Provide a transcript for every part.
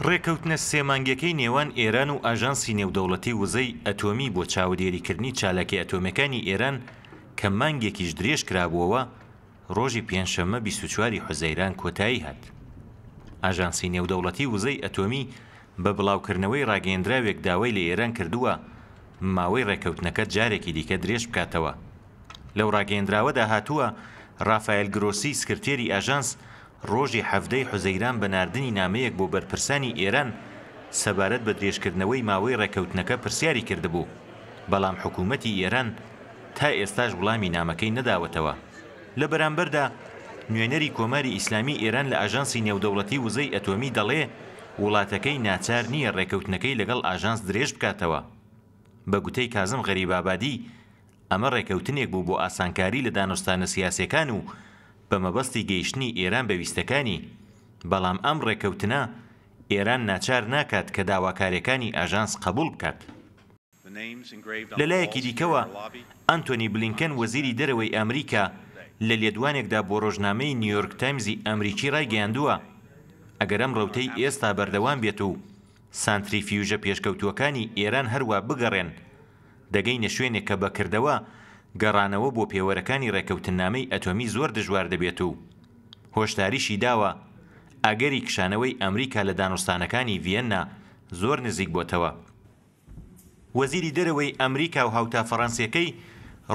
ڕێکەوتنە سێمانگەکەی نێوان ئێران و ئاژانسی نێودەوڵەتی وزەی ئەتۆمی بۆ چاودێریکردنی چالاکی ئەتۆمیەکانی ئێران کە مانگێکیش درێژ کرابووەوە ڕۆژی پێنجشەممە 24 حوزەیران کۆتایی هات. ئاژانسی نێودەوڵەتی وزەی ئەتۆمی بە بڵاوکردنەوەی ڕاگەیەندراوێک داوای لە ئێران کردووە ماوەی ڕێکەوتنەکە جارێکی دیکە درێژ بکاتەوە. لەو ڕاگەیەندراوەدا هاتووە ڕافایل گرۆسی سکرتێری ئاژانس ڕۆژی 17 حوزەیران بە ناردنی نامەیەک بۆ بەرپرسانی ئێران سەبارەت بە درێژکردنەوەی ماوەی ڕێکەوتنەکە پرسیاری کردبوو، بەڵام حکوومەتی ئێران تا ئێستاش وڵامی نامەکەی نەداوەتەوە. لە بەرامبەردا نوێنەری کۆماری ئیسلامی ئێران لە ئاژانسی نێودەوڵەتی وزەی ئەتۆمی دەڵێ وڵاتەکەی ناچار نییە ڕێکەوتنەکەی لەگەڵ ئاژانس درێژ بکاتەوە. بە گوتەی کازم غەریبابادی ئەمە ڕێکەوتنێک بوو بۆ ئاسانکاری لە دانوستانە سیاسیەکان و بە مەبەستی گەیشتنی ئێران بە ویستەکانی، بەڵام ئەم ڕێکەوتنە ئێران ناچار ناکات کە داواکاریەکانی ئاژانس قبول بکات. لەلایەکی دیکەوە ئەنتۆنی بلینکەن وەزیری دەرەوەی ئەمریکا لە لێدوانێکدا بۆ ڕۆژنامەی نیویۆرک تایمزی ئەمریکی ڕایگەیاندووە ئەگەر ئەم ڕەوتەی ئێستا بەردەوام بێت و سانتریفیوژە پێشکەوتووەکانی ئێران هەروە بگەڕێن دەگەینە شوێنێک کە بەکردەوە گەڕانەوە بۆ پێوەرەکانی ڕێکەوتنامەی ئەتۆمی زۆر دژوار دەبێت و هۆشداریشی داوە ئاگەری کشانەوەی ئەمریکا لە دانوستانەکانی ڤیەننا زۆر نزیک بۆتەوە. وەزیری دەرەوەی ئەمریکا و هاوتا فەڕەنسیەکەی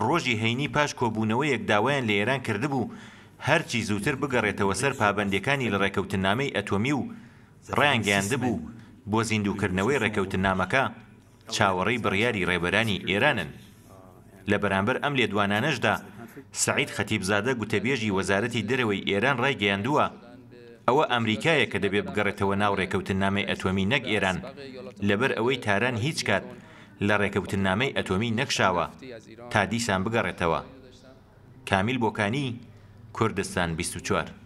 ڕۆژی هەینی پاش کۆبوونەوەیەک داوایان لە ئێران کردبوو هەرچی زووتر بگەڕێتەوە سەر پابەندیەکانی لە ڕێکەوتنامەی ئەتۆمی و ڕایانگەیاندبوو بۆ زیندووکردنەوەی ڕێکەوتنامەکە چاوەڕێی بڕیاری ڕێبەرانی ئێرانن. لە بەرامبەر ئەم لێدوانانەشدا سەعید خەتیبزادە گوتەبێژی وەزارەتی دەرەوەی ئێران ڕایگەیاندووە ئەوە ئەمریکایە کە دەبێت بگەڕێتەوە ناو ڕێکەوتنامەی ئەتۆمی نەک ئێران لەبەر ئەوەی تاران هیچ کات لە ڕێکەوتنامەی ئەتۆمی نەکشاوە تا دیسان بگەڕێتەوە. کامیل بۆکانی، کوردستان 24.